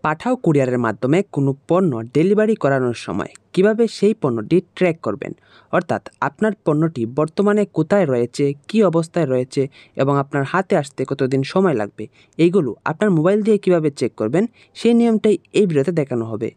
পাঠাও কুরিয়ারের মাধ্যমে কোনো পণ্য ডেলিভারি করানোর সময় কিভাবে সেই পণ্যটি ট্র্যাক করবেন, অর্থাৎ আপনার পণ্যটি বর্তমানে কোথায় রয়েছে, কী অবস্থায় রয়েছে এবং আপনার হাতে আসতে কতদিন সময় লাগবে, এইগুলো আপনার মোবাইল দিয়ে কিভাবে চেক করবেন সেই নিয়মটাই এই ভিডিওতে দেখানো হবে।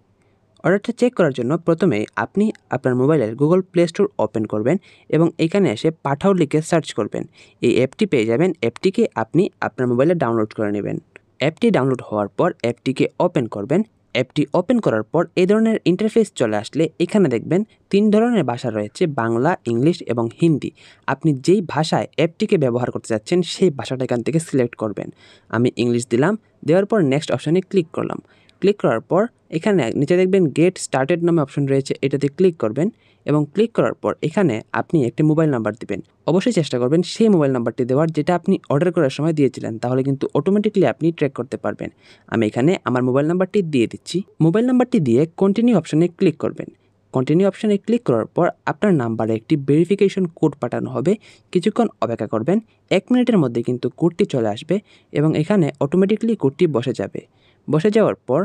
অর্ডারটা চেক করার জন্য প্রথমে আপনি আপনার মোবাইলের গুগল প্লে স্টোর ওপেন করবেন এবং এখানে এসে পাঠাও লিখে সার্চ করবেন। এই অ্যাপটি পেয়ে যাবেন। অ্যাপটিকে আপনি আপনার মোবাইলে ডাউনলোড করে নেবেন। অ্যাপটি ডাউনলোড হওয়ার পর অ্যাপটিকে ওপেন করবেন। অ্যাপটি ওপেন করার পর এই ধরনের ইন্টারফেস চলে আসলে এখানে দেখবেন 3 ধরনের ভাষা রয়েছে, বাংলা, ইংলিশ এবং হিন্দি। আপনি যেই ভাষায় অ্যাপটিকে ব্যবহার করতে যাচ্ছেন সেই ভাষাটা এখান থেকে সিলেক্ট করবেন। আমি ইংলিশ দিলাম, দেওয়ার পর নেক্সট অপশানে ক্লিক করলাম। ক্লিক করার পর এখানে নিচে দেখবেন গেট স্টার্টেড নামে অপশন রয়েছে, এটাতে ক্লিক করবেন এবং ক্লিক করার পর এখানে আপনি একটি মোবাইল নাম্বার দিবেন। অবশ্যই চেষ্টা করবেন সেই মোবাইল নাম্বারটি দেওয়ার যেটা আপনি অর্ডার করার সময় দিয়েছিলেন, তাহলে কিন্তু অটোমেটিকলি আপনি ট্র্যাক করতে পারবেন। আমি এখানে আমার মোবাইল নাম্বারটি দিয়ে দিচ্ছি। মোবাইল নাম্বারটি দিয়ে কন্টিনিউ অপশনে ক্লিক করবেন। কন্টিনিউ অপশনে ক্লিক করার পর আপনার নাম্বারে একটি ভেরিফিকেশন কোড পাঠানো হবে। কিছুক্ষণ অপেক্ষা করবেন, 1 মিনিটের মধ্যে কিন্তু কোডটি চলে আসবে এবং এখানে অটোমেটিকলি কোডটি বসে যাবে। বসে যাওয়ার পর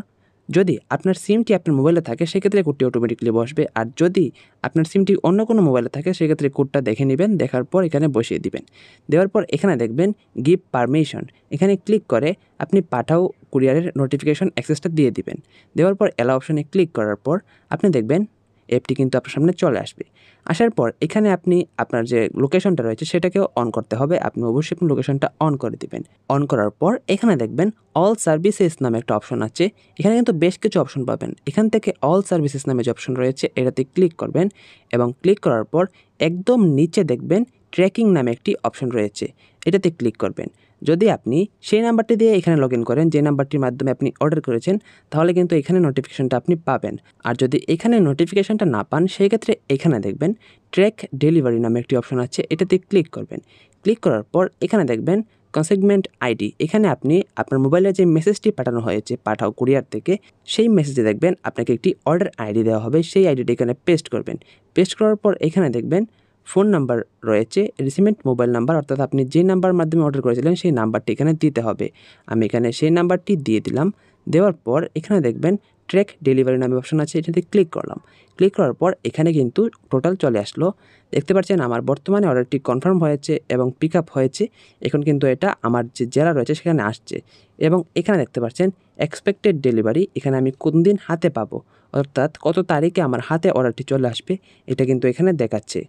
যদি আপনার সিমটি আপনার মোবাইলে থাকে সেক্ষেত্রে কোডটি অটোমেটিকলি বসবে, আর যদি আপনার সিমটি অন্য কোনো মোবাইলে থাকে সেক্ষেত্রে কোডটা দেখে নেবেন, দেখার পর এখানে বসিয়ে দিবেন। দেওয়ার পর এখানে দেখবেন গিভ পারমিশন, এখানে ক্লিক করে আপনি পাঠাও কুরিয়ারের নোটিফিকেশন অ্যাক্সেসটা দিয়ে দিবেন। দেওয়ার পর অ্যালাও অপশনে ক্লিক করার পর আপনি দেখবেন অ্যাপটি কিন্তু আপনার সামনে চলে আসবে। আসার পর এখানে আপনি আপনার যে লোকেশনটা রয়েছে সেটাকেও অন করতে হবে। আপনি অবশ্যই আপনার লোকেশনটা অন করে দিবেন। অন করার পর এখানে দেখবেন অল সার্ভিসেস নামে একটা অপশন আছে। এখানে কিন্তু বেশ কিছু অপশন পাবেন। এখান থেকে অল সার্ভিসেস নামে যে অপশন রয়েছে এটাতে ক্লিক করবেন এবং ক্লিক করার পর একদম নিচে দেখবেন ট্র্যাকিং নামে একটি অপশন রয়েছে, এটাতে ক্লিক করবেন। যদি আপনি সেই নাম্বারটি দিয়ে এখানে লগ ইন করেন যে নাম্বারটির মাধ্যমে আপনি অর্ডার করেছেন, তাহলে কিন্তু এখানে নোটিফিকেশনটা আপনি পাবেন। আর যদি এখানে নোটিফিকেশনটা না পান সেক্ষেত্রে এখানে দেখবেন ট্র্যাক ডেলিভারি নামে একটি অপশন আছে, এটাতে ক্লিক করবেন। ক্লিক করার পর এখানে দেখবেন কনসিগমেন্ট আইডি, এখানে আপনি আপনার মোবাইলে যে মেসেজটি পাঠানো হয়েছে পাঠাও কুরিয়ার থেকে সেই মেসেজে দেখবেন আপনাকে একটি অর্ডার আইডি দেওয়া হবে, সেই আইডিটি এখানে পেস্ট করবেন। পেস্ট করার পর এখানে দেখবেন ফোন নাম্বার রয়েছে, রিসিভেন্ট মোবাইল নাম্বার, অর্থাৎ আপনি যে নাম্বার মাধ্যমে অর্ডার করেছিলেন সেই নাম্বারটি এখানে দিতে হবে। আমি এখানে সেই নাম্বারটি দিয়ে দিলাম। দেওয়ার পর এখানে দেখবেন ট্র্যাক ডেলিভারি নামে অপশন আছে, এটাতে ক্লিক করলাম। ক্লিক করার পর এখানে কিন্তু টোটাল চলে আসলো। দেখতে পাচ্ছেন আমার বর্তমানে অর্ডারটি কনফার্ম হয়েছে এবং পিক আপ হয়েছে। এখন কিন্তু এটা আমার যে জেলা রয়েছে সেখানে আসছে এবং এখানে দেখতে পাচ্ছেন এক্সপেক্টেড ডেলিভারি, এখানে আমি কোন দিন হাতে পাবো, অর্থাৎ কত তারিখে আমার হাতে অর্ডারটি চলে আসবে এটা কিন্তু এখানে দেখাচ্ছে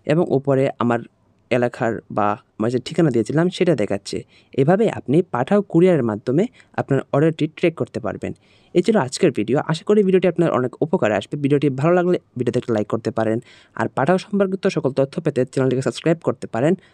এবং উপরে আমার এলাকার বা আমার যে ঠিকানা দিয়েছিলাম সেটা দেখাচ্ছে। এভাবে আপনি পাঠাও কুরিয়ারের মাধ্যমে আপনার অর্ডারটি ট্র্যাক করতে পারবেন। এই ছিল আজকের ভিডিও। আশা করি ভিডিওটি আপনার অনেক উপকারে আসবে। ভিডিওটি ভালো লাগলে ভিডিওতে একটা লাইক করতে পারেন, আর পাঠাও সম্পর্কিত সকল তথ্য পেতে চ্যানেলটিকে সাবস্ক্রাইব করতে পারেন।